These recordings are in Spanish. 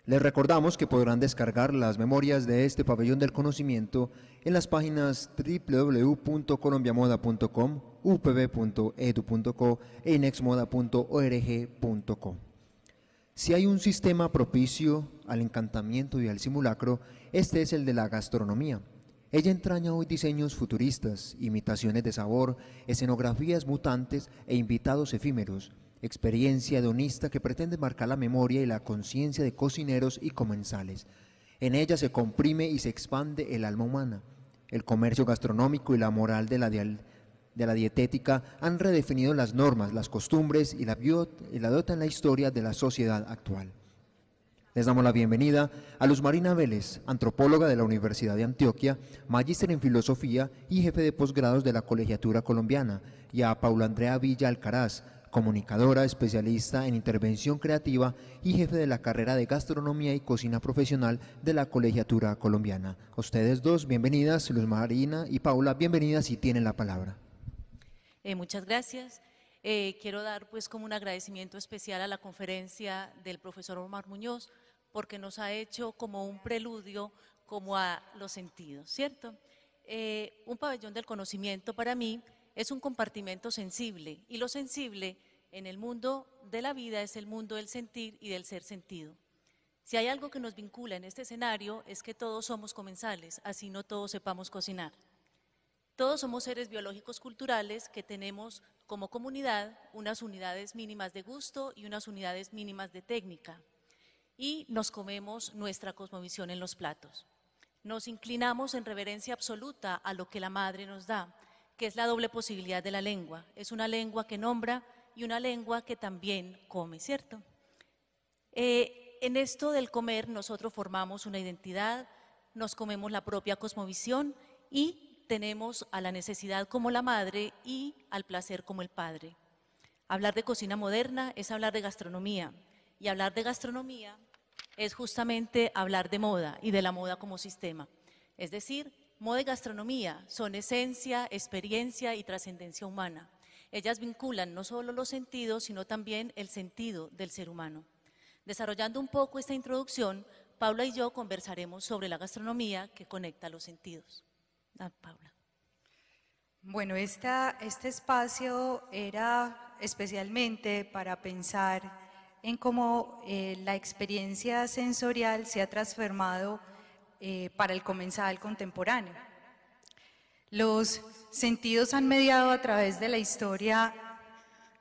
Les recordamos que podrán descargar las memorias de este pabellón del conocimiento en las páginas www.colombiamoda.com, upb.edu.co e inexmoda.org.co. Si hay un sistema propicio al encantamiento y al simulacro, este es el de la gastronomía. Ella entraña hoy diseños futuristas, imitaciones de sabor, escenografías mutantes e invitados efímeros, experiencia hedonista que pretende marcar la memoria y la conciencia de cocineros y comensales. En ella se comprime y se expande el alma humana. El comercio gastronómico y la moral de la dietética han redefinido las normas, las costumbres y la dota en la historia de la sociedad actual. Les damos la bienvenida a Luz Marina Vélez, antropóloga de la Universidad de Antioquia, magíster en filosofía y jefe de posgrados de la Colegiatura Colombiana, y a Paula Andrea Villa Alcaraz, comunicadora, especialista en intervención creativa y jefe de la carrera de gastronomía y cocina profesional de la Colegiatura Colombiana. A ustedes dos, bienvenidas, Luz Marina y Paula, bienvenidas y tienen la palabra. Muchas gracias. Quiero dar pues como un agradecimiento especial a la conferencia del profesor Omar Muñoz porque nos ha hecho como un preludio como a los sentidos, ¿cierto? Un pabellón del conocimiento para mí es un compartimento sensible y lo sensible en el mundo de la vida es el mundo del sentir y del ser sentido. Si hay algo que nos vincula en este escenario es que todos somos comensales, así no todos sepamos cocinar. Todos somos seres biológicos culturales que tenemos como comunidad unas unidades mínimas de gusto y unas unidades mínimas de técnica. Y nos comemos nuestra cosmovisión en los platos. Nos inclinamos en reverencia absoluta a lo que la madre nos da, que es la doble posibilidad de la lengua. Es una lengua que nombra y una lengua que también come, ¿cierto? En esto del comer nosotros formamos una identidad, nos comemos la propia cosmovisión y tenemos a la necesidad como la madre y al placer como el padre. Hablar de cocina moderna es hablar de gastronomía y hablar de gastronomía es justamente hablar de moda y de la moda como sistema. Es decir, moda y gastronomía son esencia, experiencia y trascendencia humana. Ellas vinculan no solo los sentidos, sino también el sentido del ser humano. Desarrollando un poco esta introducción, Paula y yo conversaremos sobre la gastronomía que conecta los sentidos. Paula. Bueno, este espacio era especialmente para pensar en cómo la experiencia sensorial se ha transformado para el comensal contemporáneo. Los sentidos han mediado a través de la historia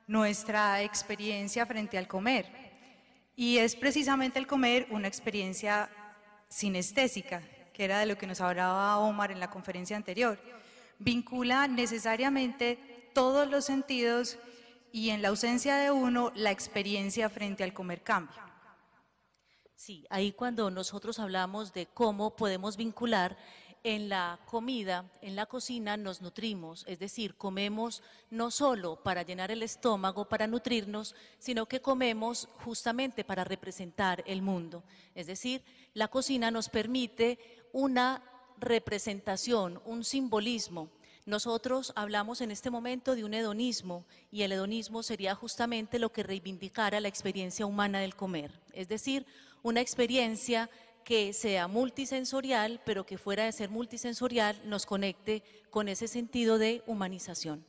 nuestra experiencia frente al comer, y es precisamente el comer una experiencia sinestésica, que era de lo que nos hablaba Omar en la conferencia anterior. Vincula necesariamente todos los sentidos y en la ausencia de uno, la experiencia frente al comer cambia. Sí, ahí cuando nosotros hablamos de cómo podemos vincular en la comida, en la cocina nos nutrimos, es decir, comemos no solo para llenar el estómago, para nutrirnos, sino que comemos justamente para representar el mundo. Es decir, la cocina nos permite una representación, un simbolismo. Nosotros hablamos en este momento de un hedonismo y el hedonismo sería justamente lo que reivindicara la experiencia humana del comer, es decir, una experiencia que sea multisensorial, pero que fuera de ser multisensorial nos conecte con ese sentido de humanización.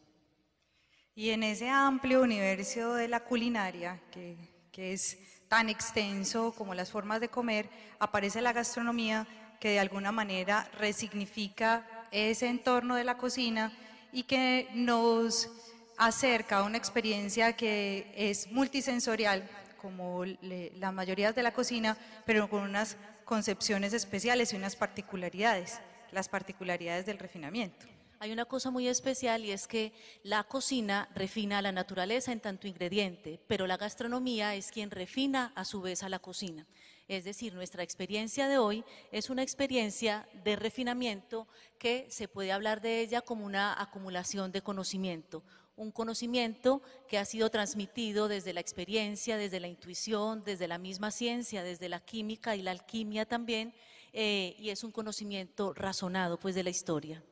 Y en ese amplio universo de la culinaria, que es tan extenso como las formas de comer, aparece la gastronomía que de alguna manera resignifica ese entorno de la cocina y que nos acerca a una experiencia que es multisensorial, como la mayoría de la cocina, pero con unas concepciones especiales y unas particularidades, las particularidades del refinamiento. Hay una cosa muy especial y es que la cocina refina a la naturaleza en tanto ingrediente, pero la gastronomía es quien refina a su vez a la cocina. Es decir, nuestra experiencia de hoy es una experiencia de refinamiento que se puede hablar de ella como una acumulación de conocimiento. Un conocimiento que ha sido transmitido desde la experiencia, desde la intuición, desde la misma ciencia, desde la química y la alquimia también, y es un conocimiento razonado pues de la historia.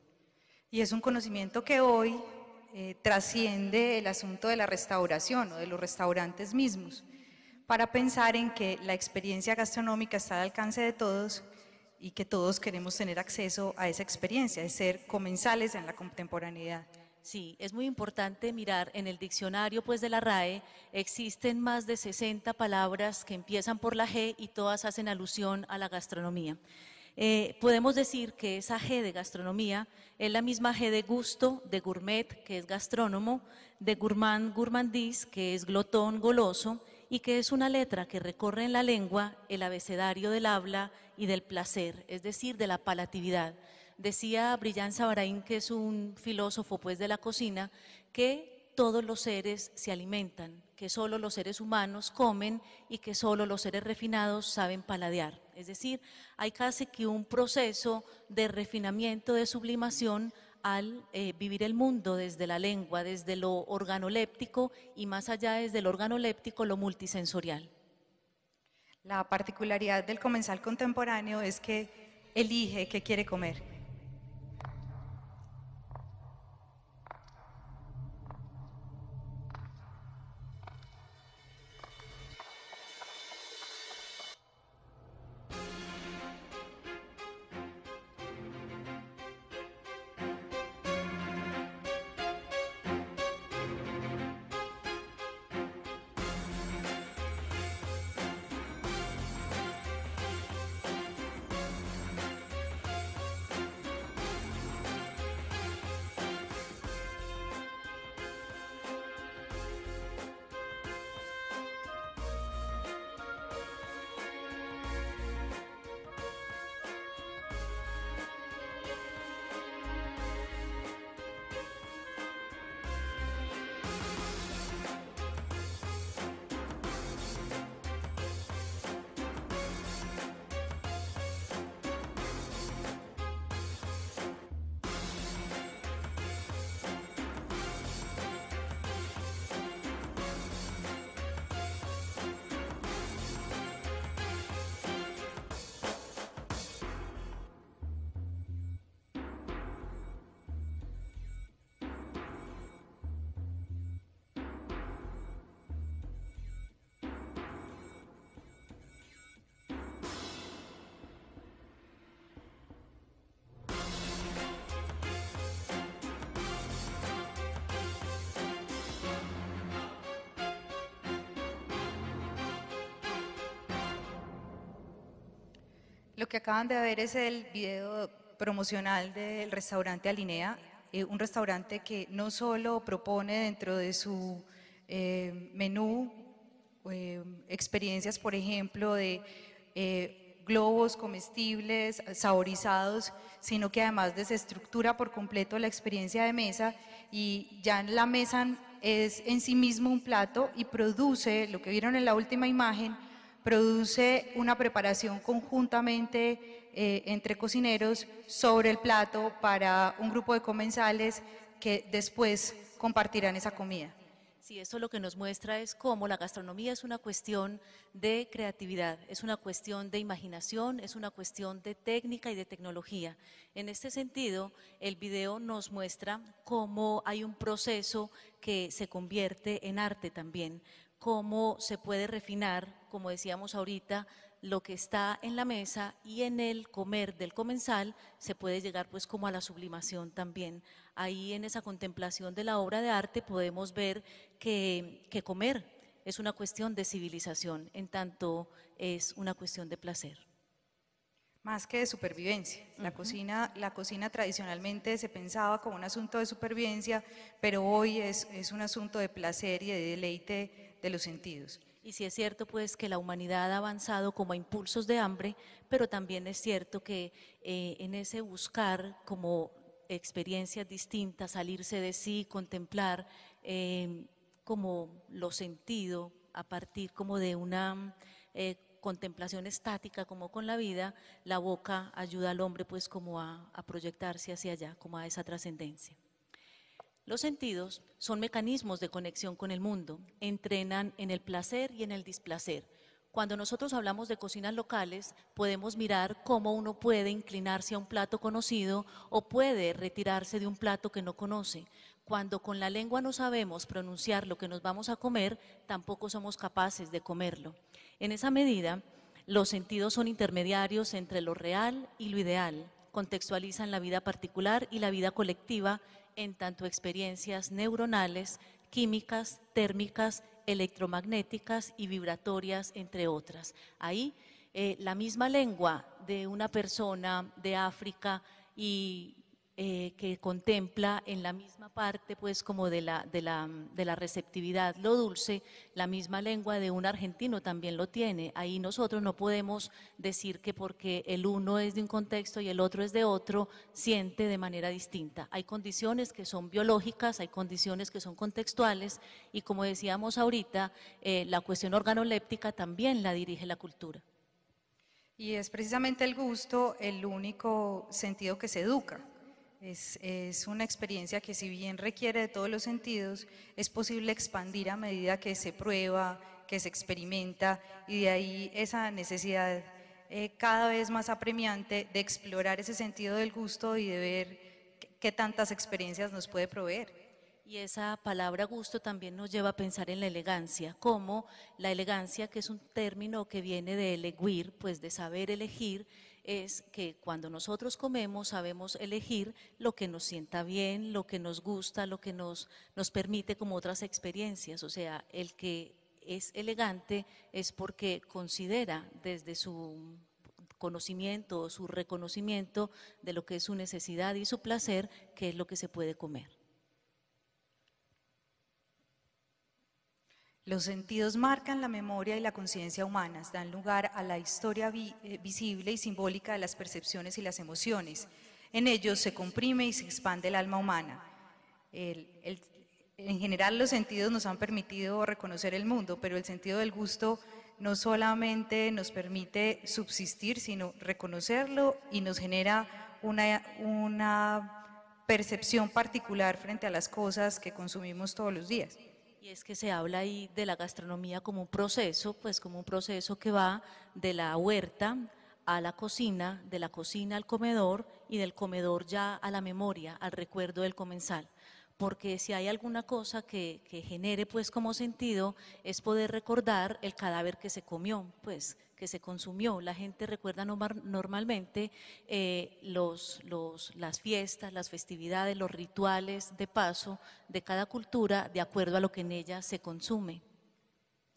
Y es un conocimiento que hoy trasciende el asunto de la restauración o de los restaurantes mismos, para pensar en que la experiencia gastronómica está al alcance de todos y que todos queremos tener acceso a esa experiencia, de ser comensales en la contemporaneidad. Sí, es muy importante mirar en el diccionario pues de la RAE, existen más de 60 palabras que empiezan por la G y todas hacen alusión a la gastronomía. Podemos decir que esa G de gastronomía es la misma G de gusto, de gourmet, que es gastrónomo, de gourmand, gourmandise, que es glotón, goloso, y que es una letra que recorre en la lengua el abecedario del habla y del placer, es decir, de la palatividad. Decía Brillant Savarin, que es un filósofo pues de la cocina, que todos los seres se alimentan, que solo los seres humanos comen y que solo los seres refinados saben paladear. Es decir, hay casi que un proceso de refinamiento, de sublimación al vivir el mundo desde la lengua, desde lo organoléptico y más allá desde lo organoléptico, lo multisensorial. La particularidad del comensal contemporáneo es que elige qué quiere comer. Lo que acaban de ver es el video promocional del restaurante Alinea, un restaurante que no solo propone dentro de su menú experiencias, por ejemplo, de globos comestibles, saborizados, sino que además desestructura por completo la experiencia de mesa y ya la mesa es en sí mismo un plato y produce, lo que vieron en la última imagen, produce una preparación conjuntamente entre cocineros sobre el plato para un grupo de comensales que después compartirán esa comida. Sí, esto lo que nos muestra es cómo la gastronomía es una cuestión de creatividad, es una cuestión de imaginación, es una cuestión de técnica y de tecnología. En este sentido, el video nos muestra cómo hay un proceso que se convierte en arte también, cómo se puede refinar, como decíamos ahorita, lo que está en la mesa y en el comer del comensal se puede llegar pues como a la sublimación también. Ahí en esa contemplación de la obra de arte podemos ver que comer es una cuestión de civilización, en tanto es una cuestión de placer. Más que de supervivencia. La cocina tradicionalmente se pensaba como un asunto de supervivencia, pero hoy es un asunto de placer y de deleite de los sentidos. Y sí es cierto pues que la humanidad ha avanzado como a impulsos de hambre, pero también es cierto que en ese buscar como experiencias distintas, salirse de sí, contemplar como lo sentido a partir como de una contemplación estática como con la vida, la boca ayuda al hombre pues como a proyectarse hacia allá, como a esa trascendencia. Los sentidos son mecanismos de conexión con el mundo, entrenan en el placer y en el displacer. Cuando nosotros hablamos de cocinas locales, podemos mirar cómo uno puede inclinarse a un plato conocido o puede retirarse de un plato que no conoce. Cuando con la lengua no sabemos pronunciar lo que nos vamos a comer, tampoco somos capaces de comerlo. En esa medida, los sentidos son intermediarios entre lo real y lo ideal, contextualizan la vida particular y la vida colectiva en tanto experiencias neuronales, químicas, térmicas, electromagnéticas y vibratorias, entre otras. Ahí, la misma lengua de una persona de África y que contempla en la misma parte pues como de la receptividad lo dulce, la misma lengua de un argentino también lo tiene. Ahí nosotros no podemos decir que porque el uno es de un contexto y el otro es de otro, siente de manera distinta. Hay condiciones que son biológicas, hay condiciones que son contextuales y como decíamos ahorita, la cuestión organoléptica también la dirige la cultura. Y es precisamente el gusto el único sentido que se educa. Es una experiencia que si bien requiere de todos los sentidos, es posible expandir a medida que se prueba, que se experimenta y de ahí esa necesidad cada vez más apremiante de explorar ese sentido del gusto y de ver qué tantas experiencias nos puede proveer. Y esa palabra gusto también nos lleva a pensar en la elegancia, como la elegancia, que es un término que viene de elegir, pues de saber elegir, es que cuando nosotros comemos sabemos elegir lo que nos sienta bien, lo que nos gusta, lo que nos permite como otras experiencias. O sea, el que es elegante es porque considera desde su conocimiento o su reconocimiento de lo que es su necesidad y su placer, qué es lo que se puede comer. Los sentidos marcan la memoria y la conciencia humanas, dan lugar a la historia visible y simbólica de las percepciones y las emociones. En ellos se comprime y se expande el alma humana. En general los sentidos nos han permitido reconocer el mundo, pero el sentido del gusto no solamente nos permite subsistir, sino reconocerlo y nos genera una percepción particular frente a las cosas que consumimos todos los días. Y es que se habla ahí de la gastronomía como un proceso, pues como un proceso que va de la huerta a la cocina, de la cocina al comedor y del comedor ya a la memoria, al recuerdo del comensal. Porque si hay alguna cosa que genere pues como sentido es poder recordar el cadáver que se comió, pues que se consumió. La gente recuerda normalmente las fiestas, las festividades, los rituales de paso de cada cultura de acuerdo a lo que en ella se consume.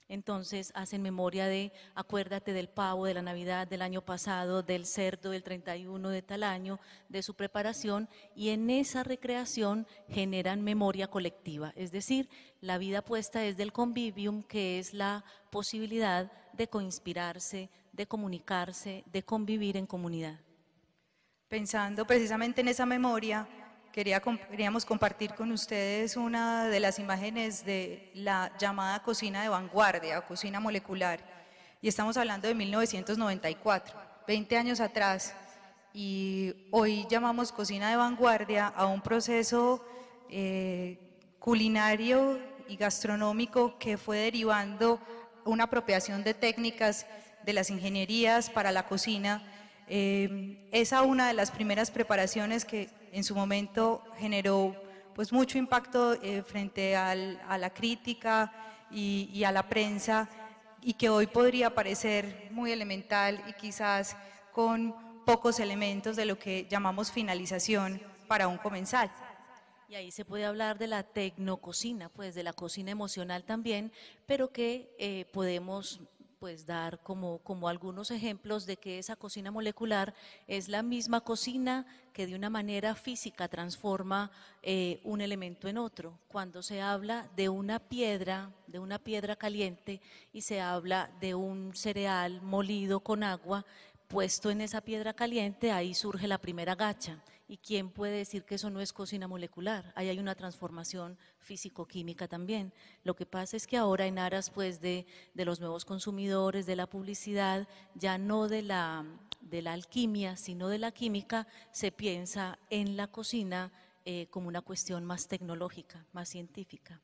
Entonces hacen memoria de, acuérdate del pavo de la Navidad del año pasado, del cerdo del 31 de tal año, de su preparación, y en esa recreación generan memoria colectiva, es decir, la vida puesta desde el convivium, que es la posibilidad de coinspirarse, de comunicarse, de convivir en comunidad. Pensando precisamente en esa memoria, queríamos compartir con ustedes una de las imágenes de la llamada cocina de vanguardia o cocina molecular. Y estamos hablando de 1994, 20 años atrás. Y hoy llamamos cocina de vanguardia a un proceso culinario y gastronómico que fue derivando una apropiación de técnicas de las ingenierías para la cocina. Esa una de las primeras preparaciones que en su momento generó pues mucho impacto frente a la crítica y a la prensa, y que hoy podría parecer muy elemental y quizás con pocos elementos de lo que llamamos finalización para un comensal. Y ahí se puede hablar de la tecnococina, pues de la cocina emocional también, pero que podemos pues dar como algunos ejemplos de que esa cocina molecular es la misma cocina que de una manera física transforma un elemento en otro. Cuando se habla de una piedra caliente y se habla de un cereal molido con agua, puesto en esa piedra caliente, ahí surge la primera gacha. ¿Y quién puede decir que eso no es cocina molecular? Ahí hay una transformación físico-química también. Lo que pasa es que ahora en aras pues de los nuevos consumidores, de la publicidad, ya no de la alquimia, sino de la química, se piensa en la cocina como una cuestión más tecnológica, más científica.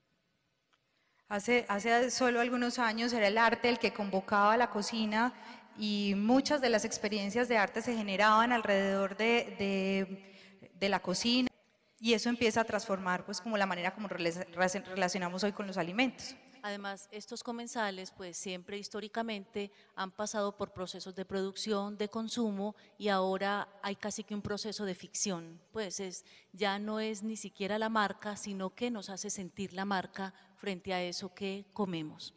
Hace solo algunos años era el arte el que convocaba a la cocina, y muchas de las experiencias de arte se generaban alrededor de la cocina. Y eso empieza a transformar pues como la manera como relacionamos hoy con los alimentos. Además, estos comensales, pues siempre históricamente han pasado por procesos de producción, de consumo, y ahora hay casi que un proceso de ficción. Pues ya no es ni siquiera la marca, sino que nos hace sentir la marca frente a eso que comemos.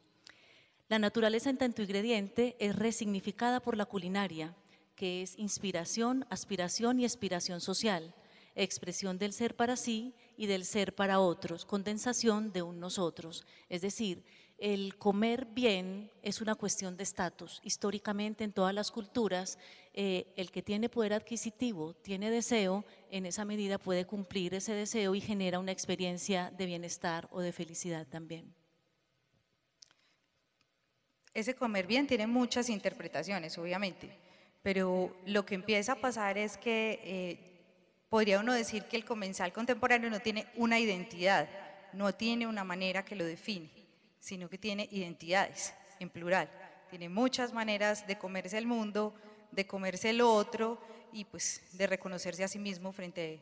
La naturaleza en tanto ingrediente es resignificada por la culinaria, que es inspiración, aspiración y expiración social, expresión del ser para sí y del ser para otros, condensación de un nosotros. Es decir, el comer bien es una cuestión de estatus. Históricamente en todas las culturas, el que tiene poder adquisitivo, tiene deseo, en esa medida puede cumplir ese deseo y genera una experiencia de bienestar o de felicidad también. Ese comer bien tiene muchas interpretaciones, obviamente, pero lo que empieza a pasar es que podría uno decir que el comensal contemporáneo no tiene una identidad, no tiene una manera que lo define, sino que tiene identidades, en plural. Tiene muchas maneras de comerse el mundo, de comerse el otro y pues de reconocerse a sí mismo frente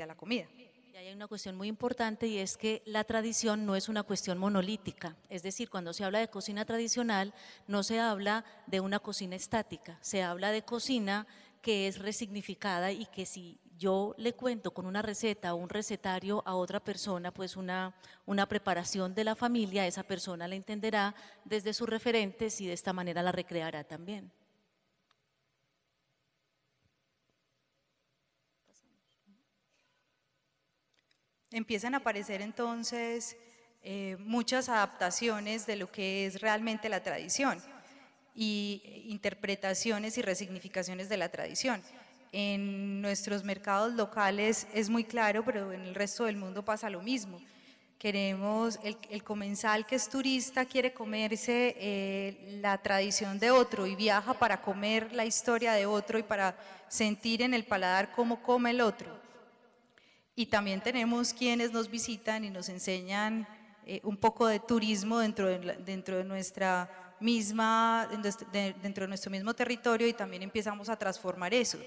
a la comida. Y hay una cuestión muy importante y es que la tradición no es una cuestión monolítica, es decir, cuando se habla de cocina tradicional no se habla de una cocina estática, se habla de cocina que es resignificada y que si yo le cuento con una receta o un recetario a otra persona, pues una preparación de la familia, esa persona la entenderá desde sus referentes y de esta manera la recreará también. Empiezan a aparecer entonces muchas adaptaciones de lo que es realmente la tradición y interpretaciones y resignificaciones de la tradición. En nuestros mercados locales es muy claro, pero en el resto del mundo pasa lo mismo. Queremos, el comensal que es turista quiere comerse la tradición de otro y viaja para comer la historia de otro y para sentir en el paladar cómo come el otro. Y también tenemos quienes nos visitan y nos enseñan un poco de turismo dentro de nuestra misma, dentro de nuestro mismo territorio y también empezamos a transformar eso.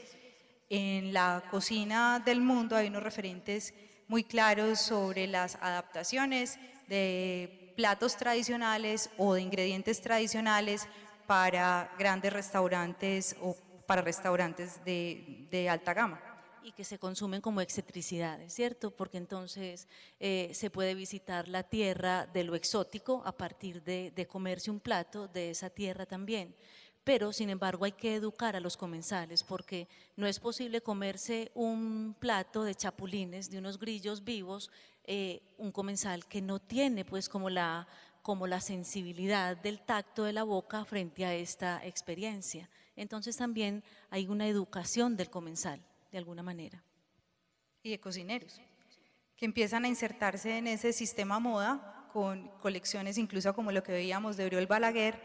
En la cocina del mundo hay unos referentes muy claros sobre las adaptaciones de platos tradicionales o de ingredientes tradicionales para grandes restaurantes o para restaurantes de alta gama. Y que se consumen como excentricidades, ¿cierto? Porque entonces se puede visitar la tierra de lo exótico a partir de comerse un plato de esa tierra también. Pero, sin embargo, hay que educar a los comensales porque no es posible comerse un plato de chapulines, de unos grillos vivos, un comensal que no tiene pues como la sensibilidad del tacto de la boca frente a esta experiencia. Entonces también hay una educación del comensal, de alguna manera. Y de cocineros, que empiezan a insertarse en ese sistema moda con colecciones incluso como lo que veíamos de Oriol Balaguer,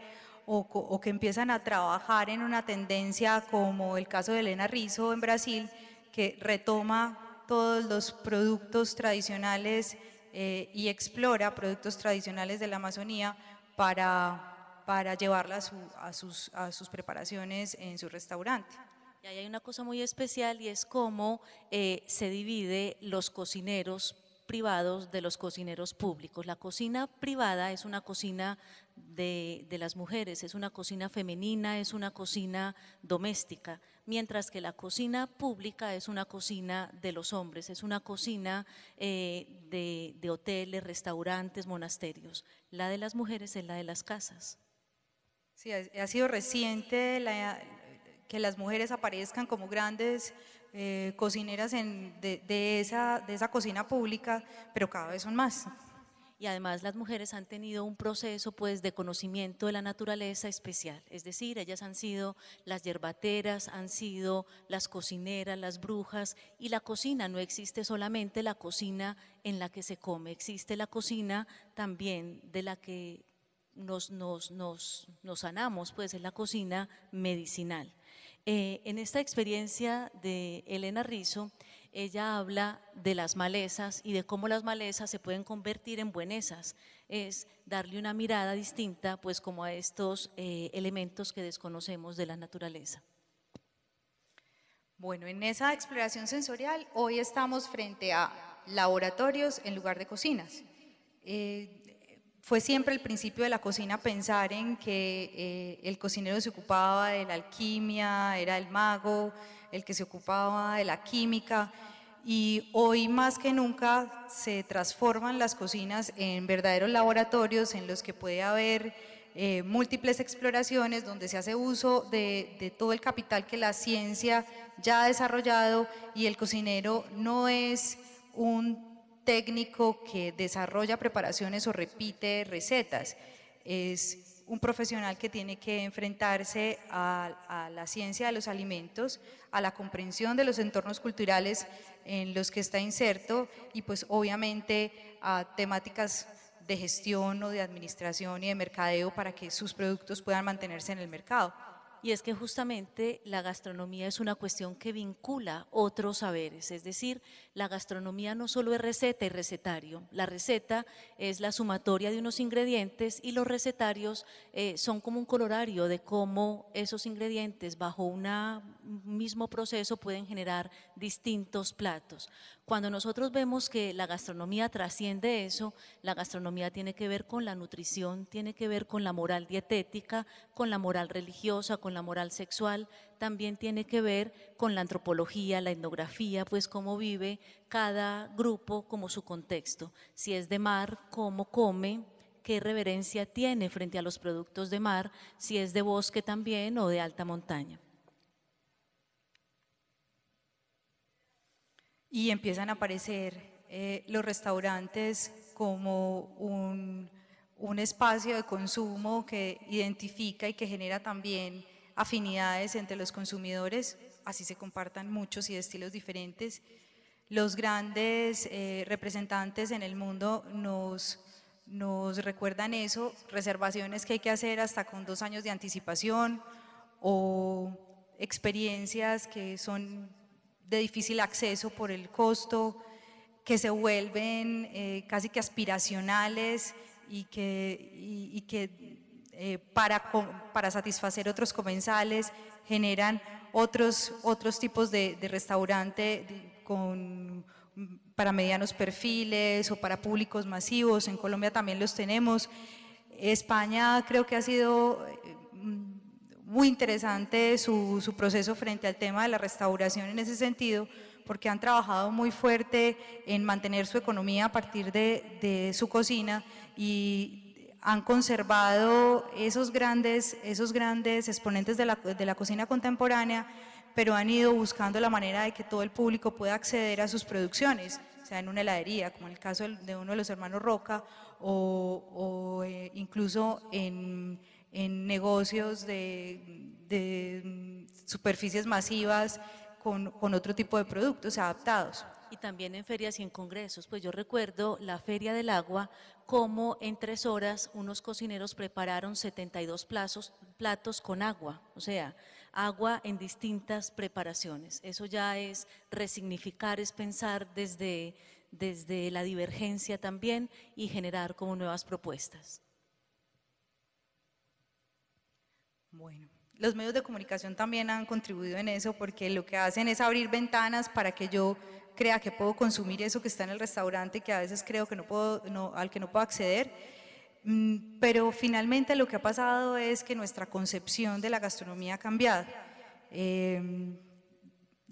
o que empiezan a trabajar en una tendencia como el caso de Helena Rizzo en Brasil, que retoma todos los productos tradicionales y explora productos tradicionales de la Amazonía para llevarlas a sus preparaciones en su restaurante. Y ahí hay una cosa muy especial y es cómo se divide los cocineros privados de los cocineros públicos. La cocina privada es una cocina de las mujeres, es una cocina femenina, es una cocina doméstica, mientras que la cocina pública es una cocina de los hombres, es una cocina de hoteles, restaurantes, monasterios. La de las mujeres es la de las casas. Sí, ha sido reciente que las mujeres aparezcan como grandes cocineras de esa cocina pública, pero cada vez son más. Y además las mujeres han tenido un proceso pues de conocimiento de la naturaleza especial, es decir, ellas han sido las yerbateras, han sido las cocineras, las brujas, y la cocina no existe solamente la cocina en la que se come, existe la cocina también de la que nos sanamos, pues es la cocina medicinal. En esta experiencia de Helena Rizzo, ella habla de las malezas y de cómo las malezas se pueden convertir en buenesas, es darle una mirada distinta pues como a estos elementos que desconocemos de la naturaleza. Bueno, en esa exploración sensorial hoy estamos frente a laboratorios en lugar de cocinas. Fue siempre el principio de la cocina pensar en que el cocinero se ocupaba de la alquimia, era el mago, el que se ocupaba de la química, y hoy más que nunca se transforman las cocinas en verdaderos laboratorios en los que puede haber múltiples exploraciones donde se hace uso de todo el capital que la ciencia ya ha desarrollado, y el cocinero no es un técnico que desarrolla preparaciones o repite recetas, es un profesional que tiene que enfrentarse a la ciencia de los alimentos, a la comprensión de los entornos culturales en los que está inserto, y pues obviamente a temáticas de gestión o de administración y de mercadeo para que sus productos puedan mantenerse en el mercado. Y es que justamente la gastronomía es una cuestión que vincula otros saberes, es decir, la gastronomía no solo es receta y recetario, la receta es la sumatoria de unos ingredientes y los recetarios son como un colorario de cómo esos ingredientes bajo un mismo proceso pueden generar distintos platos. Cuando nosotros vemos que la gastronomía trasciende eso, la gastronomía tiene que ver con la nutrición, tiene que ver con la moral dietética, con la moral religiosa, con la moral sexual, también tiene que ver con la antropología, la etnografía, pues cómo vive cada grupo, como su contexto. Si es de mar, cómo come, qué reverencia tiene frente a los productos de mar, si es de bosque también o de alta montaña. Y empiezan a aparecer los restaurantes como un espacio de consumo que identifica y que genera también afinidades entre los consumidores, así se compartan muchos y de estilos diferentes. Los grandes representantes en el mundo nos recuerdan eso, reservaciones que hay que hacer hasta con 2 años de anticipación, o experiencias que son de difícil acceso por el costo, que se vuelven casi que aspiracionales y que para satisfacer otros comensales generan otros tipos de restaurante para medianos perfiles o para públicos masivos. En Colombia también los tenemos. España creo que ha sido muy interesante su proceso frente al tema de la restauración en ese sentido, porque han trabajado muy fuerte en mantener su economía a partir de su cocina, y han conservado esos grandes exponentes de la cocina contemporánea, pero han ido buscando la manera de que todo el público pueda acceder a sus producciones, sea en una heladería, como en el caso de uno de los hermanos Roca, o incluso en negocios de superficies masivas con otro tipo de productos adaptados. Y también en ferias y en congresos, pues yo recuerdo la Feria del Agua, como en 3 horas unos cocineros prepararon 72 platos con agua, o sea, agua en distintas preparaciones. Eso ya es resignificar, es pensar desde la divergencia también y generar como nuevas propuestas. Bueno, los medios de comunicación también han contribuido en eso, porque lo que hacen es abrir ventanas para que yo crea que puedo consumir eso que está en el restaurante, que a veces creo que al que no puedo acceder. Pero finalmente lo que ha pasado es que nuestra concepción de la gastronomía ha cambiado.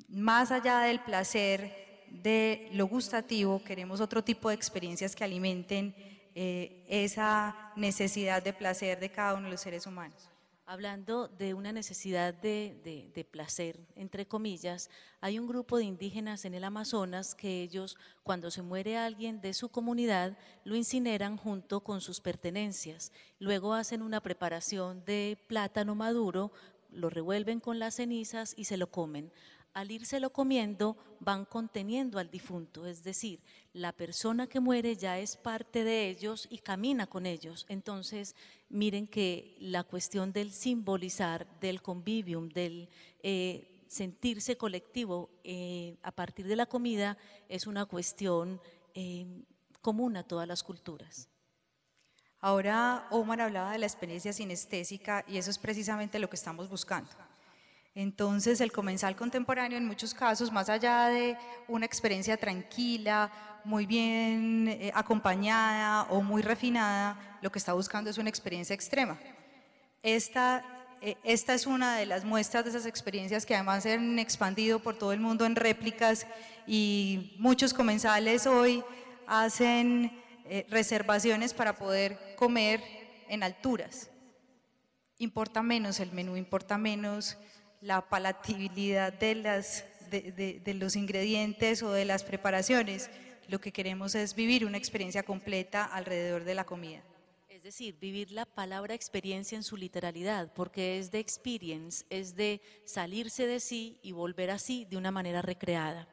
Más allá del placer, de lo gustativo, queremos otro tipo de experiencias que alimenten esa necesidad de placer de cada uno de los seres humanos. Hablando de una necesidad de placer, entre comillas, hay un grupo de indígenas en el Amazonas que ellos, cuando se muere alguien de su comunidad, lo incineran junto con sus pertenencias. Luego hacen una preparación de plátano maduro, lo revuelven con las cenizas y se lo comen. Al írselo comiendo, van conteniendo al difunto, es decir, la persona que muere ya es parte de ellos y camina con ellos. Entonces, miren que la cuestión del simbolizar, del convivium, del sentirse colectivo a partir de la comida es una cuestión común a todas las culturas. Ahora Omar hablaba de la experiencia sinestésica, y eso es precisamente lo que estamos buscando. Entonces, el comensal contemporáneo en muchos casos, más allá de una experiencia tranquila, muy bien acompañada o muy refinada, lo que está buscando es una experiencia extrema. Esta es una de las muestras de esas experiencias que además se han expandido por todo el mundo en réplicas, y muchos comensales hoy hacen reservaciones para poder comer en alturas. Importa menos el menú, importa menos la palatabilidad de los ingredientes o de las preparaciones. Lo que queremos es vivir una experiencia completa alrededor de la comida. Es decir, vivir la palabra experiencia en su literalidad, porque es de experience, es de salirse de sí y volver a sí de una manera recreada.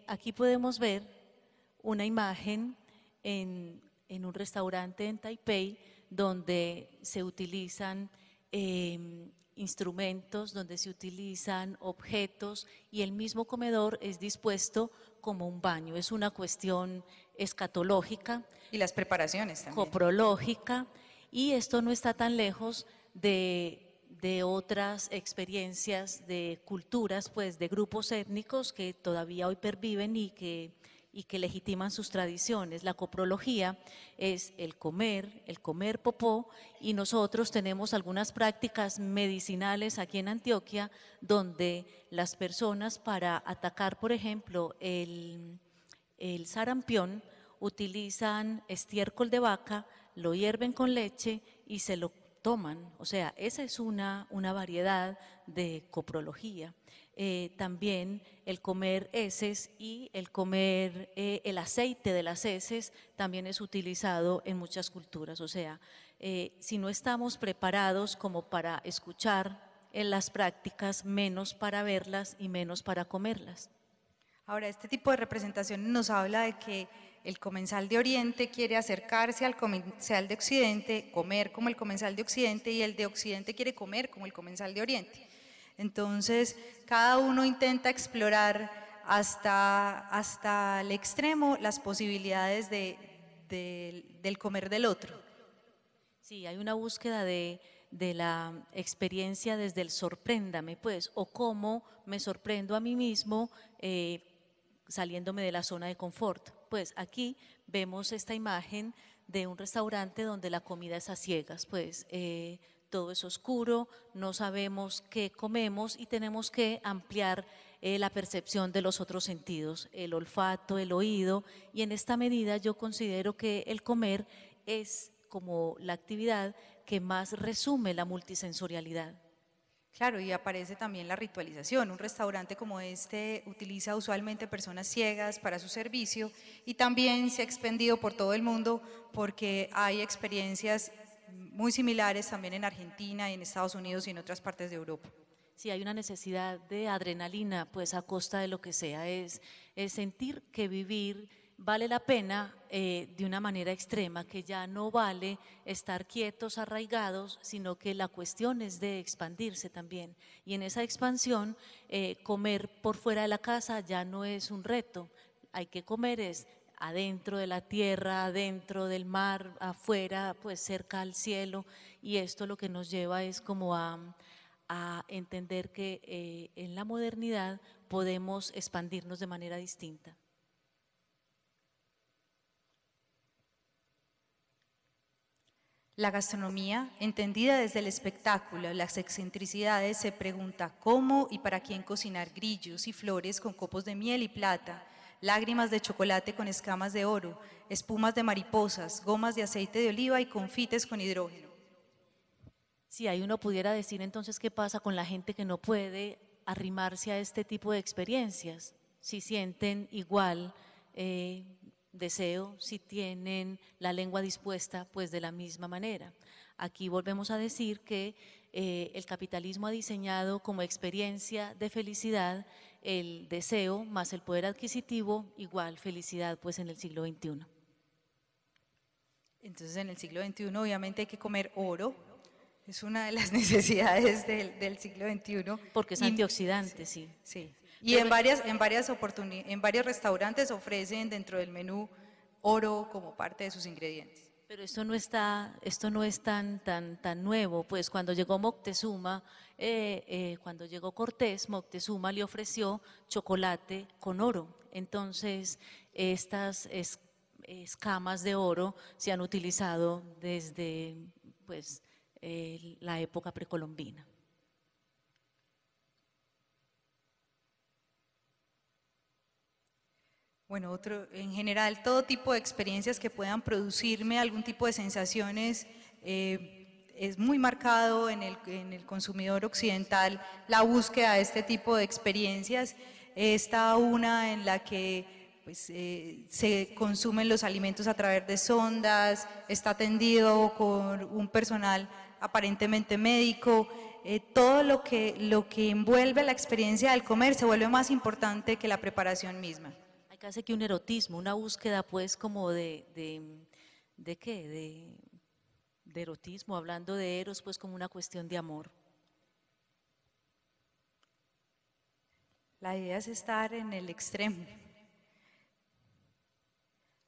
Aquí podemos ver una imagen en un restaurante en Taipei donde se utilizan instrumentos, donde se utilizan objetos, y el mismo comedor es dispuesto como un baño. Es una cuestión escatológica. Y las preparaciones también. Coprológica, y esto no está tan lejos de otras experiencias de culturas, pues de grupos étnicos que todavía hoy perviven y que legitiman sus tradiciones. La coprología es el comer popó, y nosotros tenemos algunas prácticas medicinales aquí en Antioquia donde las personas, para atacar, por ejemplo, el sarampión, utilizan estiércol de vaca, lo hierven con leche y se lo toman. O sea, esa es una variedad de coprología. También el comer heces y el comer el aceite de las heces también es utilizado en muchas culturas. O sea, si no estamos preparados como para escuchar en las prácticas, menos para verlas y menos para comerlas. Ahora, este tipo de representación nos habla de que el comensal de Oriente quiere acercarse al comensal de Occidente, comer como el comensal de Occidente, y el de Occidente quiere comer como el comensal de Oriente. Entonces, cada uno intenta explorar hasta el extremo las posibilidades del comer del otro. Sí, hay una búsqueda de la experiencia desde el sorpréndame, pues, o cómo me sorprendo a mí mismo saliéndome de la zona de confort. Pues aquí vemos esta imagen de un restaurante donde la comida es a ciegas, pues todo es oscuro, no sabemos qué comemos y tenemos que ampliar la percepción de los otros sentidos, el olfato, el oído, y en esta medida yo considero que el comer es como la actividad que más resume la multisensorialidad. Claro, y aparece también la ritualización. Un restaurante como este utiliza usualmente personas ciegas para su servicio, y también se ha expandido por todo el mundo porque hay experiencias muy similares también en Argentina, y en Estados Unidos y en otras partes de Europa. Sí, hay una necesidad de adrenalina, pues a costa de lo que sea, es sentir que vivir vale la pena de una manera extrema, que ya no vale estar quietos, arraigados, sino que la cuestión es de expandirse también. Y en esa expansión, comer por fuera de la casa ya no es un reto, hay que comer es adentro de la tierra, adentro del mar, afuera, pues cerca al cielo, y esto lo que nos lleva es como a entender que en la modernidad podemos expandirnos de manera distinta. La gastronomía, entendida desde el espectáculo, las excentricidades, se pregunta cómo y para quién cocinar grillos y flores con copos de miel y plata, lágrimas de chocolate con escamas de oro, espumas de mariposas, gomas de aceite de oliva y confites con hidrógeno. Si ahí uno pudiera decir entonces qué pasa con la gente que no puede arrimarse a este tipo de experiencias, si sienten igual deseo, si tienen la lengua dispuesta, pues de la misma manera. Aquí volvemos a decir que el capitalismo ha diseñado como experiencia de felicidad el deseo más el poder adquisitivo igual felicidad, pues en el siglo XXI. Entonces en el siglo XXI obviamente hay que comer oro, es una de las necesidades del siglo XXI. Porque es antioxidante, sí. Sí. Y en varios restaurantes ofrecen dentro del menú oro como parte de sus ingredientes. Pero esto no es tan nuevo, pues cuando llegó Moctezuma, cuando llegó Cortés, Moctezuma le ofreció chocolate con oro. Entonces, estas escamas de oro se han utilizado desde pues, la época precolombina. Bueno, en general, todo tipo de experiencias que puedan producirme algún tipo de sensaciones, es muy marcado en el consumidor occidental la búsqueda de este tipo de experiencias. Está una en la que pues, se consumen los alimentos a través de sondas, está atendido por un personal aparentemente médico. Todo lo que envuelve la experiencia del comer se vuelve más importante que la preparación misma. Hay casi que un erotismo, una búsqueda pues como ¿de qué? De erotismo, hablando de eros pues como una cuestión de amor. La idea es estar en el extremo.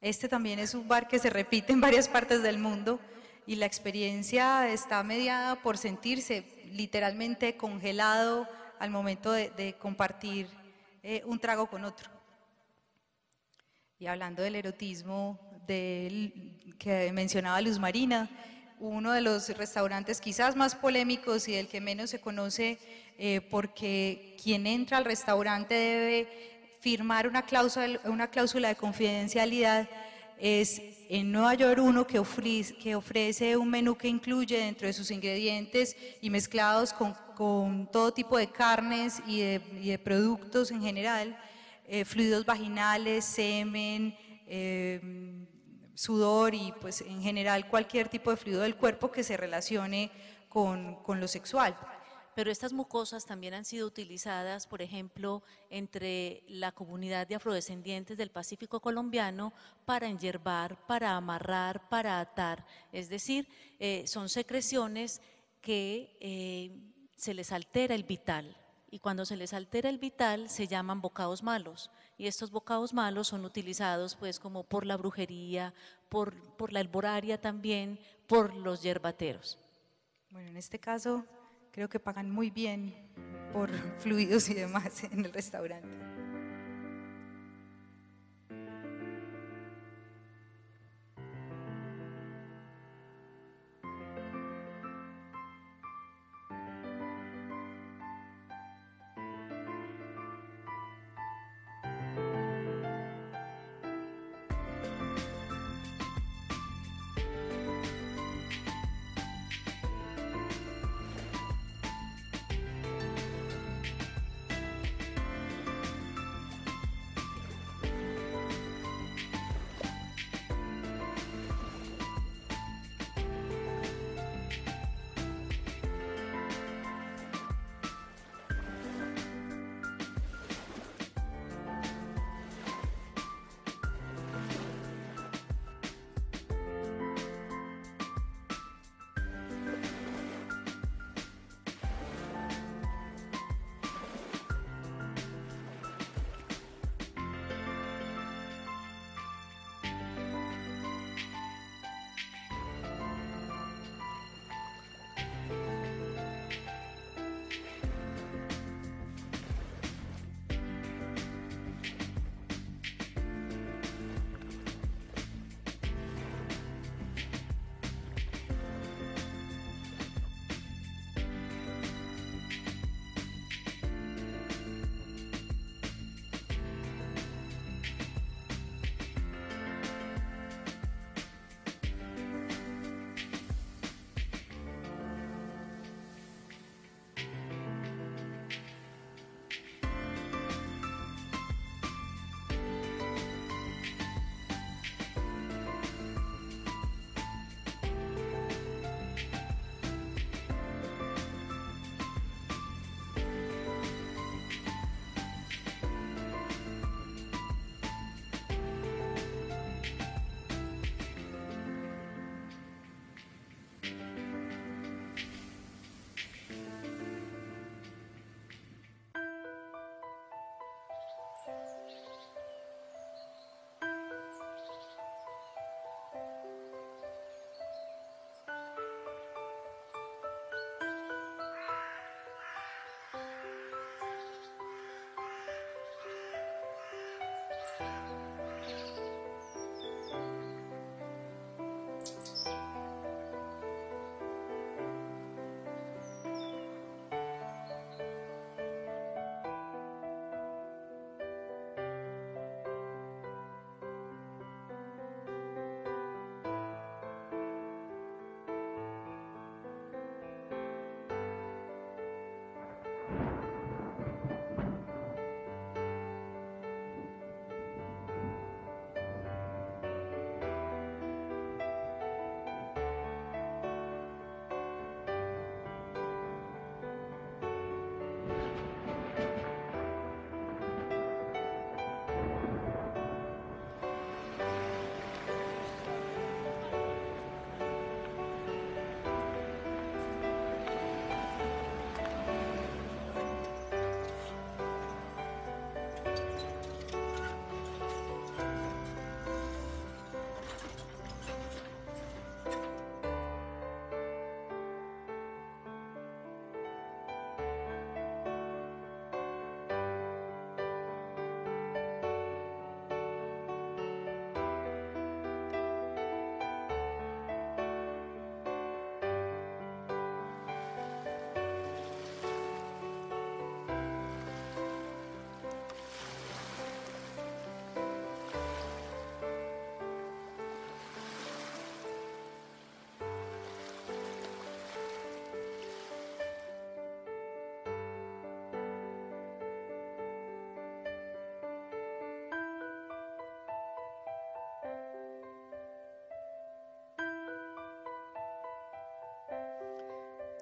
Este también es un bar que se repite en varias partes del mundo y la experiencia está mediada por sentirse literalmente congelado al momento de compartir un trago con otro. Y hablando del erotismo que mencionaba Luz Marina, uno de los restaurantes quizás más polémicos y del que menos se conoce, porque quien entra al restaurante debe firmar una cláusula de confidencialidad, es en Nueva York uno que ofrece un menú que incluye dentro de sus ingredientes y mezclados con todo tipo de carnes y de productos en general, fluidos vaginales, semen, sudor y pues en general cualquier tipo de fluido del cuerpo que se relacione con lo sexual. Pero estas mucosas también han sido utilizadas, por ejemplo, entre la comunidad de afrodescendientes del Pacífico colombiano para enyervar, para amarrar, para atar. Es decir, son secreciones que se les altera el vital. Y cuando se les altera el vital se llaman bocados malos, y estos bocados malos son utilizados pues como por la brujería, por la herboraria también, por los yerbateros. Bueno, en este caso creo que pagan muy bien por fluidos y demás en el restaurante.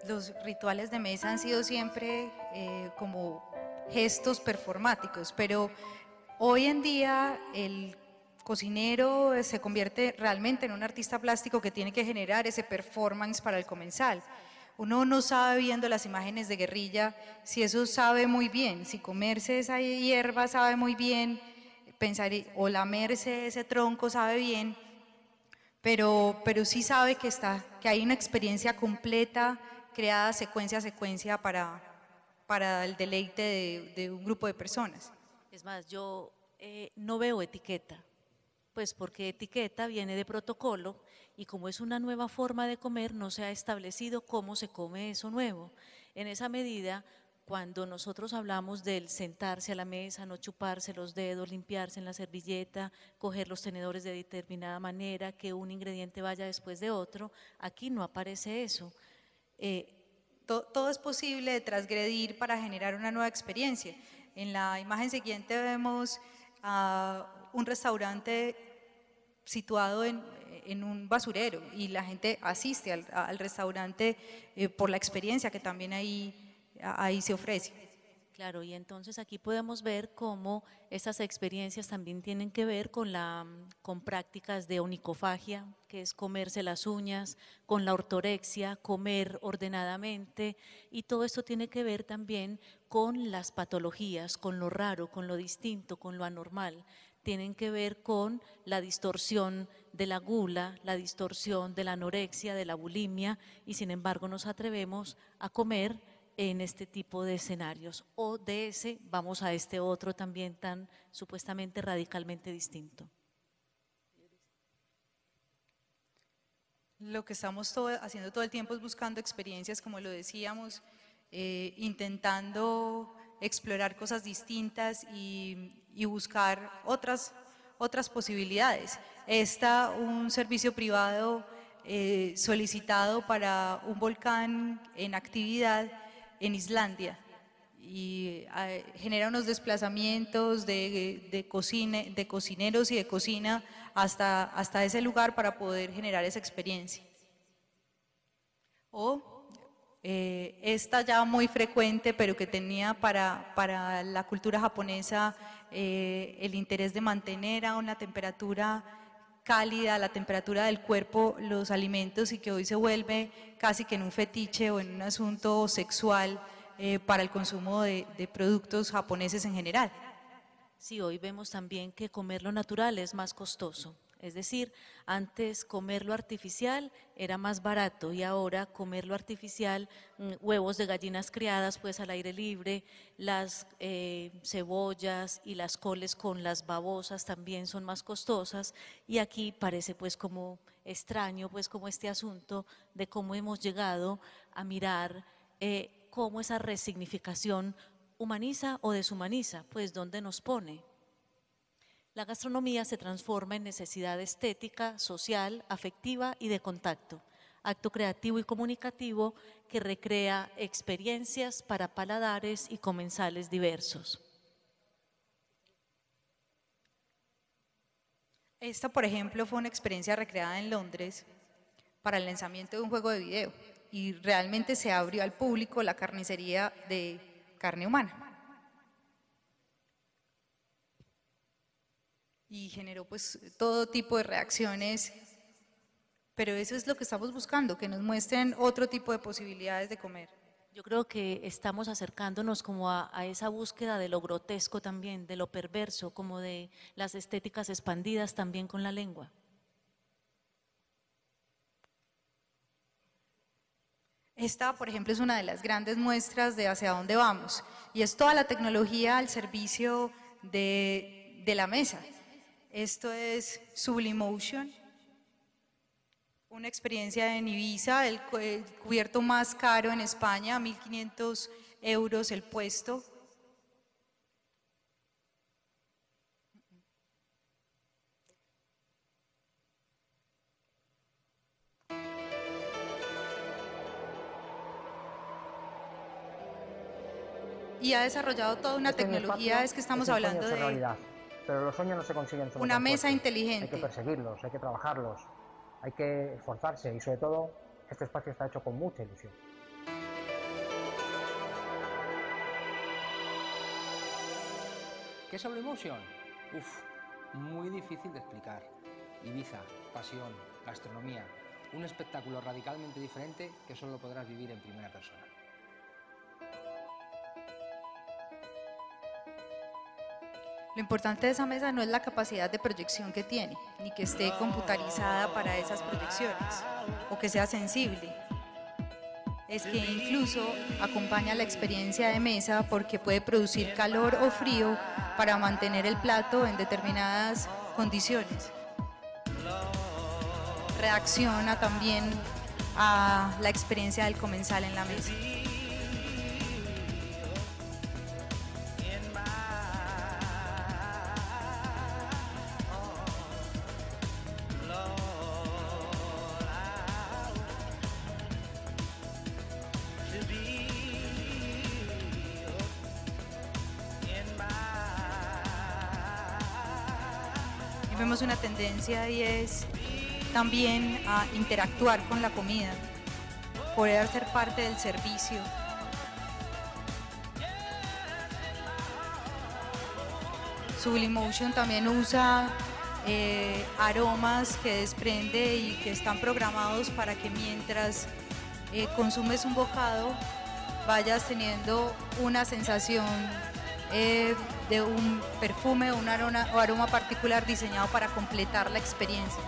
los rituales de mesa han sido siempre como gestos performáticos, pero hoy en día el cocinero se convierte realmente en un artista plástico que tiene que generar ese performance para el comensal. Uno no sabe viendo las imágenes de guerrilla si eso sabe muy bien, si comerse esa hierba sabe muy bien, pensar o lamerse ese tronco sabe bien, pero sí sabe que hay una experiencia completa creada secuencia a secuencia para el deleite de un grupo de personas. Es más, yo no veo etiqueta, pues porque etiqueta viene de protocolo y como es una nueva forma de comer, no se ha establecido cómo se come eso nuevo. En esa medida, cuando nosotros hablamos del sentarse a la mesa, no chuparse los dedos, limpiarse en la servilleta, coger los tenedores de determinada manera, que un ingrediente vaya después de otro, aquí no aparece eso. Todo es posible de transgredir para generar una nueva experiencia. En la imagen siguiente vemos un restaurante situado en un basurero y la gente asiste al restaurante por la experiencia que también ahí se ofrece. Claro, y entonces aquí podemos ver cómo esas experiencias también tienen que ver con prácticas de onicofagia, que es comerse las uñas, con la ortorexia, comer ordenadamente, y todo esto tiene que ver también con las patologías, con lo raro, con lo distinto, con lo anormal. Tienen que ver con la distorsión de la gula, la distorsión de la anorexia, de la bulimia, y sin embargo nos atrevemos a comer en este tipo de escenarios, o de ese vamos a este otro también tan supuestamente radicalmente distinto. Lo que estamos haciendo todo el tiempo es buscando experiencias, como lo decíamos, intentando explorar cosas distintas y buscar otras posibilidades. Un servicio privado solicitado para un volcán en actividad en Islandia y genera unos desplazamientos de cocineros y de cocina hasta ese lugar para poder generar esa experiencia. O esta ya muy frecuente, pero que tenía para la cultura japonesa el interés de mantener a una temperatura cálida, la temperatura del cuerpo, los alimentos, y que hoy se vuelve casi que en un fetiche o en un asunto sexual para el consumo de productos japoneses en general. Sí, hoy vemos también que comer lo natural es más costoso. Es decir, antes comer lo artificial era más barato y ahora comer lo artificial, huevos de gallinas criadas pues al aire libre, las cebollas y las coles con las babosas también son más costosas, y aquí parece pues como extraño pues como este asunto de cómo hemos llegado a mirar cómo esa resignificación humaniza o deshumaniza, pues dónde nos pone. La gastronomía se transforma en necesidad estética, social, afectiva y de contacto, acto creativo y comunicativo que recrea experiencias para paladares y comensales diversos. Esta, por ejemplo, fue una experiencia recreada en Londres para el lanzamiento de un juego de video y realmente se abrió al público la carnicería de carne humana. Y generó pues todo tipo de reacciones, pero eso es lo que estamos buscando, que nos muestren otro tipo de posibilidades de comer. Yo creo que estamos acercándonos como a esa búsqueda de lo grotesco también, de lo perverso, como de las estéticas expandidas también con la lengua. Esta, por ejemplo, es una de las grandes muestras de hacia dónde vamos, y es toda la tecnología al servicio de la mesa. Esto es Sublimotion, una experiencia en Ibiza, el cubierto más caro en España, 1.500 euros el puesto. Y ha desarrollado toda una tecnología, es que estamos hablando de realidad. Pero los sueños no se consiguen solo una con mesa fuerza. inteligente. Hay que perseguirlos, hay que trabajarlos, hay que esforzarse y sobre todo este espacio está hecho con mucha ilusión. ¿Qué es Slow Motion? Muy difícil de explicar. Ibiza, pasión, gastronomía, un espectáculo radicalmente diferente que solo podrás vivir en primera persona. Lo importante de esa mesa no es la capacidad de proyección que tiene, ni que esté computarizada para esas proyecciones, o que sea sensible. Es que incluso acompaña la experiencia de mesa porque puede producir calor o frío para mantener el plato en determinadas condiciones. Reacciona también a la experiencia del comensal en la mesa. Y vemos una tendencia y es también a interactuar con la comida, poder ser parte del servicio. Sublimotion también usa aromas que desprende y que están programados para que mientras consumes un bocado vayas teniendo una sensación de un perfume o un aroma particular diseñado para completar la experiencia.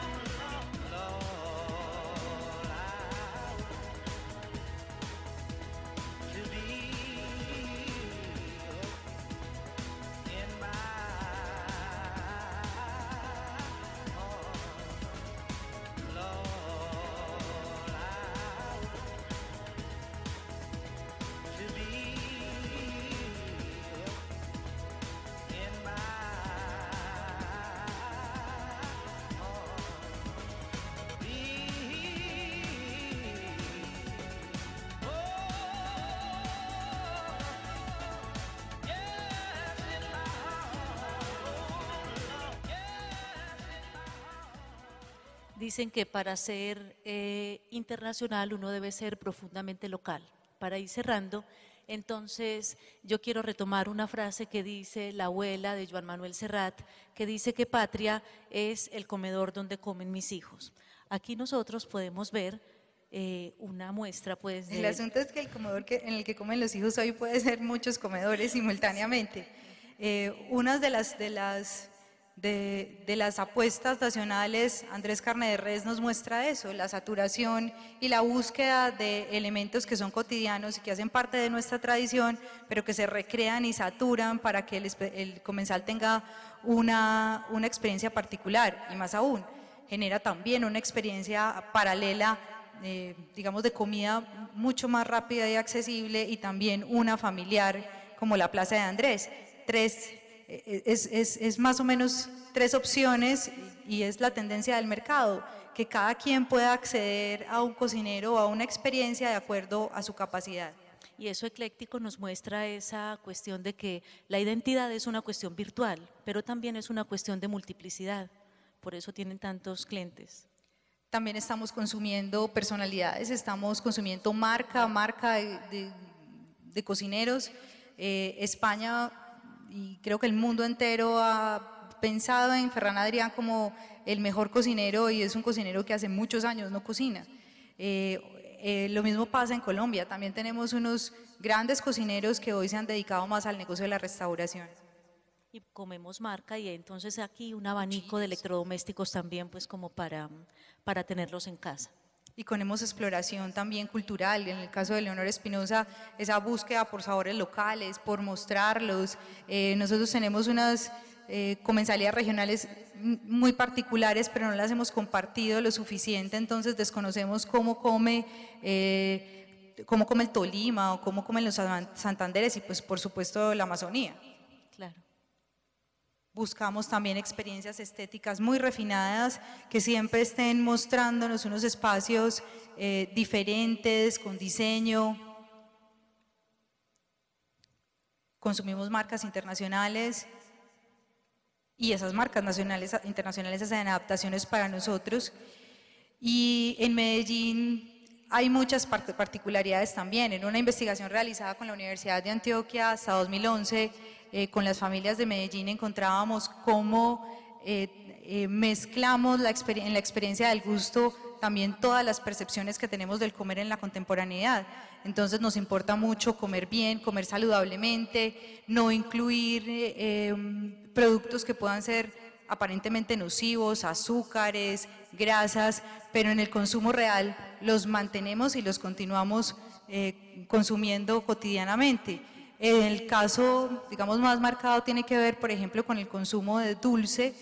Dicen que para ser internacional uno debe ser profundamente local. Para ir cerrando, entonces yo quiero retomar una frase que dice la abuela de Joan Manuel Serrat, que dice que patria es el comedor donde comen mis hijos. Aquí nosotros podemos ver una muestra pues de… El asunto es que el comedor en el que comen los hijos hoy puede ser muchos comedores simultáneamente. Una de las apuestas nacionales, Andrés Carne de Res nos muestra eso, la saturación y la búsqueda de elementos que son cotidianos y que hacen parte de nuestra tradición, pero que se recrean y saturan para que el comensal tenga una experiencia particular, y más aún, genera también una experiencia paralela, digamos, de comida mucho más rápida y accesible, y también una familiar como la Plaza de Andrés. Es más o menos 3 opciones, y es la tendencia del mercado, que cada quien pueda acceder a un cocinero o a una experiencia de acuerdo a su capacidad. Y eso ecléctico nos muestra esa cuestión de que la identidad es una cuestión virtual, pero también es una cuestión de multiplicidad, por eso tienen tantos clientes. También estamos consumiendo personalidades, estamos consumiendo marca de cocineros. España y creo que el mundo entero ha pensado en Ferran Adrià como el mejor cocinero, y es un cocinero que hace muchos años no cocina. Lo mismo pasa en Colombia, también tenemos unos grandes cocineros que hoy se han dedicado más al negocio de la restauración. Y comemos marca, y entonces aquí un abanico de electrodomésticos también pues como para tenerlos en casa. Y tenemos exploración también cultural, en el caso de Leonor Espinosa, esa búsqueda por sabores locales, por mostrarlos. Nosotros tenemos unas comensalías regionales muy particulares, pero no las hemos compartido lo suficiente, entonces desconocemos cómo come el Tolima o cómo comen los Santanderes y pues por supuesto la Amazonía. Claro. Buscamos también experiencias estéticas muy refinadas que siempre estén mostrándonos unos espacios diferentes, con diseño. Consumimos marcas internacionales y esas marcas internacionales hacen adaptaciones para nosotros. Y en Medellín hay muchas particularidades también. En una investigación realizada con la Universidad de Antioquia hasta 2011, con las familias de Medellín encontrábamos cómo mezclamos en la experiencia del gusto también todas las percepciones que tenemos del comer en la contemporaneidad. Entonces nos importa mucho comer bien, comer saludablemente, no incluir productos que puedan ser aparentemente nocivos, azúcares, grasas, pero en el consumo real los mantenemos y los continuamos consumiendo cotidianamente. El caso, digamos, más marcado tiene que ver, por ejemplo, con el consumo de dulce,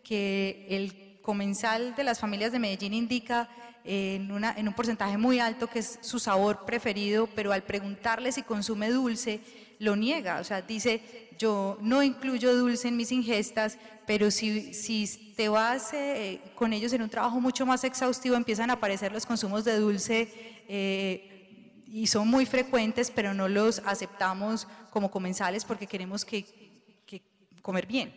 que el comensal de las familias de Medellín indica en un porcentaje muy alto que es su sabor preferido, pero al preguntarle si consume dulce, lo niega, o sea, dice, yo no incluyo dulce en mis ingestas, pero si te vas con ellos en un trabajo mucho más exhaustivo, empiezan a aparecer los consumos de dulce y son muy frecuentes, pero no los aceptamos como comensales porque queremos que comer bien.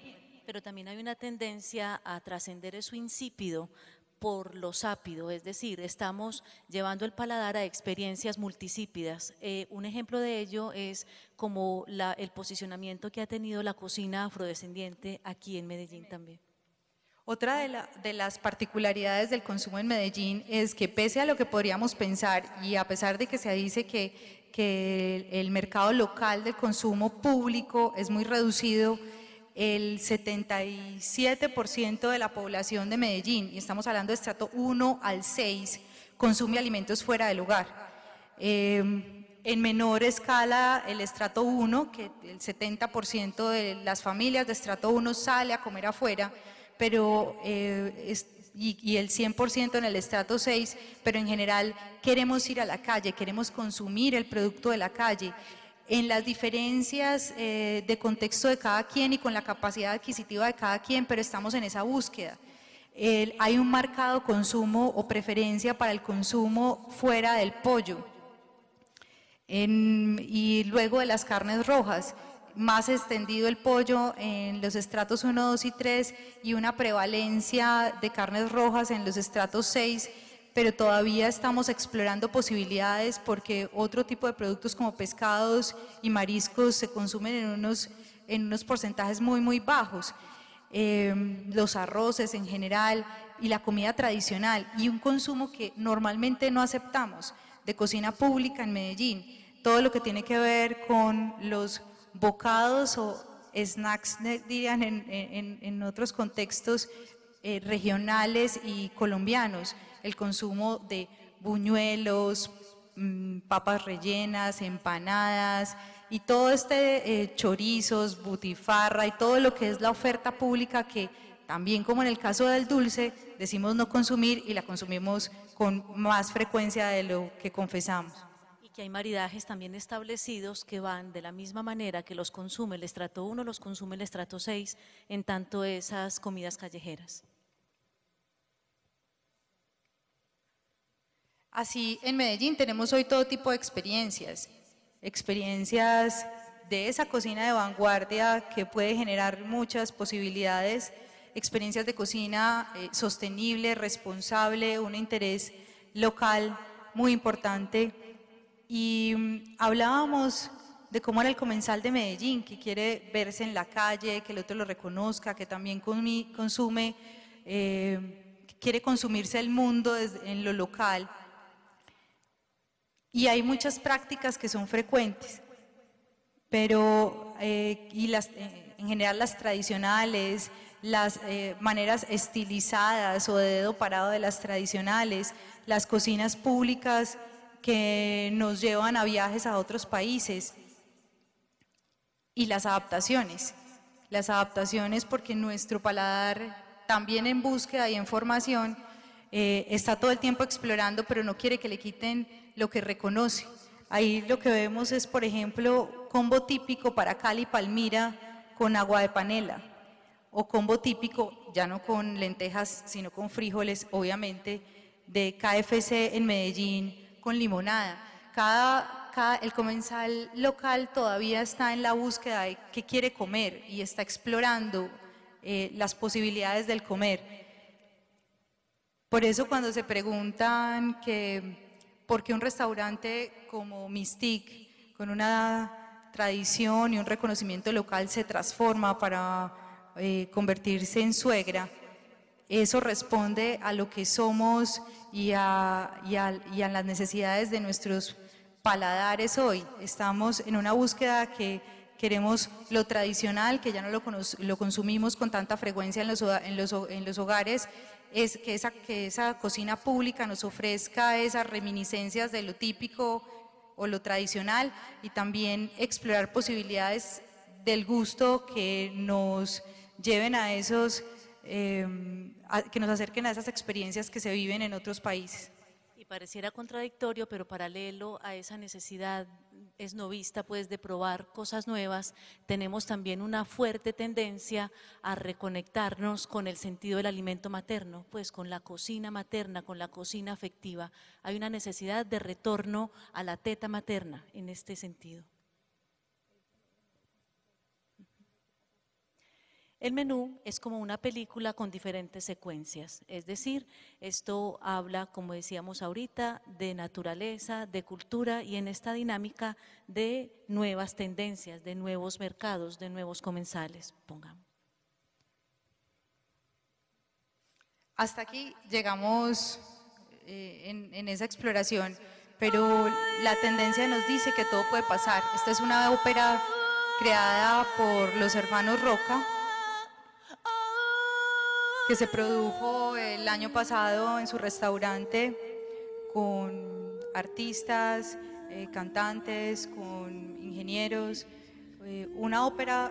Pero también hay una tendencia a trascender eso insípido por lo sápido, es decir, estamos llevando el paladar a experiencias multisípidas. Un ejemplo de ello es como el posicionamiento que ha tenido la cocina afrodescendiente aquí en Medellín también. Otra de las particularidades del consumo en Medellín es que pese a lo que podríamos pensar y a pesar de que se dice que el mercado local del consumo público es muy reducido, el 77% de la población de Medellín, y estamos hablando de estrato 1 al 6, consume alimentos fuera del hogar. En menor escala, el estrato 1, que el 70% de las familias de estrato 1 sale a comer afuera, pero y el 100% en el estrato 6, pero en general queremos ir a la calle, queremos consumir el producto de la calle. En las diferencias de contexto de cada quien y con la capacidad adquisitiva de cada quien, pero estamos en esa búsqueda. Hay un marcado consumo o preferencia para el consumo fuera del pollo y luego de las carnes rojas. Más extendido el pollo en los estratos 1, 2 y 3 y una prevalencia de carnes rojas en los estratos 6, pero todavía estamos explorando posibilidades porque otro tipo de productos como pescados y mariscos se consumen en unos porcentajes muy bajos. Los arroces en general y la comida tradicional y un consumo que normalmente no aceptamos de cocina pública en Medellín, todo lo que tiene que ver con los bocados o snacks, dirían en otros contextos regionales y colombianos, el consumo de buñuelos, papas rellenas, empanadas y todo chorizos, butifarra y todo lo que es la oferta pública que también como en el caso del dulce decimos no consumir y la consumimos con más frecuencia de lo que confesamos. Que hay maridajes también establecidos que van de la misma manera que los consume el estrato 1, los consume el estrato 6, en tanto esas comidas callejeras. Así, en Medellín tenemos hoy todo tipo de experiencias de esa cocina de vanguardia que puede generar muchas posibilidades, experiencias de cocina sostenible, responsable, un interés local muy importante. Y hablábamos de cómo era el comensal de Medellín, que quiere verse en la calle, que el otro lo reconozca, que también consume, quiere consumirse el mundo en lo local. Y hay muchas prácticas que son frecuentes, pero en general las tradicionales, las maneras estilizadas o de dedo parado de las tradicionales, las cocinas públicas que nos llevan a viajes a otros países y las adaptaciones porque nuestro paladar también en búsqueda y en formación está todo el tiempo explorando, pero no quiere que le quiten lo que reconoce. Ahí lo que vemos es, por ejemplo, combo típico para Cali, Palmira con agua de panela, o combo típico, ya no con lentejas, sino con frijoles, obviamente, de KFC en Medellín, con limonada. El comensal local todavía está en la búsqueda de qué quiere comer y está explorando las posibilidades del comer. Por eso cuando se preguntan por qué un restaurante como Mystique, con una tradición y un reconocimiento local se transforma para convertirse en suegra, eso responde a lo que somos y a las necesidades de nuestros paladares hoy. Estamos en una búsqueda que queremos lo tradicional, que ya no lo consumimos con tanta frecuencia en los hogares, es que esa cocina pública nos ofrezca esas reminiscencias de lo típico o lo tradicional, y también explorar posibilidades del gusto que nos lleven a esos, que nos acerquen a esas experiencias que se viven en otros países. Y pareciera contradictorio, pero paralelo a esa necesidad esnovista pues de probar cosas nuevas, tenemos también una fuerte tendencia a reconectarnos con el sentido del alimento materno, pues con la cocina materna, con la cocina afectiva. Hay una necesidad de retorno a la teta materna en este sentido. El menú es como una película con diferentes secuencias, es decir, esto habla, como decíamos ahorita, de naturaleza, de cultura y en esta dinámica de nuevas tendencias, de nuevos mercados, de nuevos comensales. Pongamos. Hasta aquí llegamos en esa exploración, pero la tendencia nos dice que todo puede pasar. Esta es una ópera creada por los hermanos Roca, que se produjo el año pasado en su restaurante con artistas, cantantes, con ingenieros, una ópera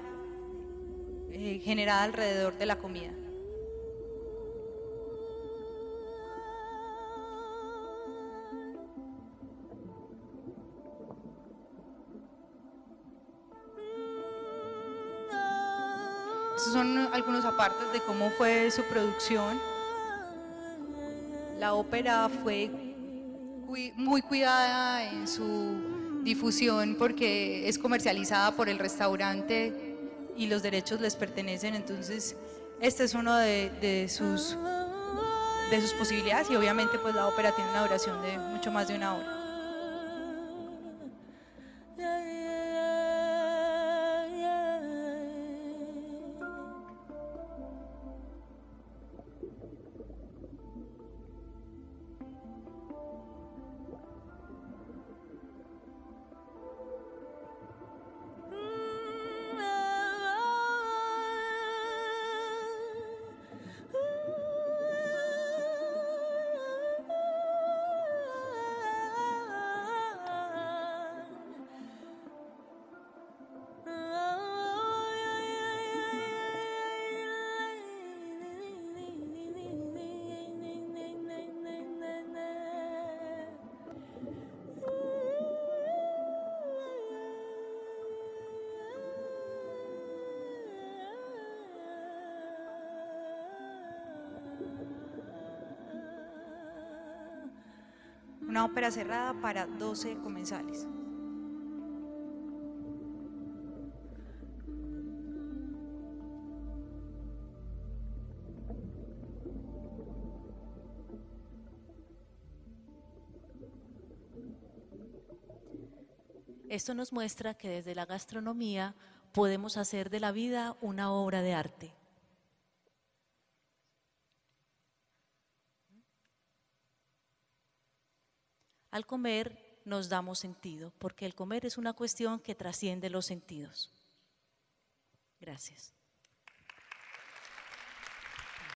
generada alrededor de la comida. Estos son algunos apartes de cómo fue su producción. La ópera fue muy cuidada en su difusión porque es comercializada por el restaurante y los derechos les pertenecen, entonces este es uno de sus posibilidades, y obviamente pues la ópera tiene una duración de mucho más de una hora. Una ópera cerrada para 12 comensales. Esto nos muestra que desde la gastronomía podemos hacer de la vida una obra de arte. Al comer nos damos sentido, porque el comer es una cuestión que trasciende los sentidos. Gracias.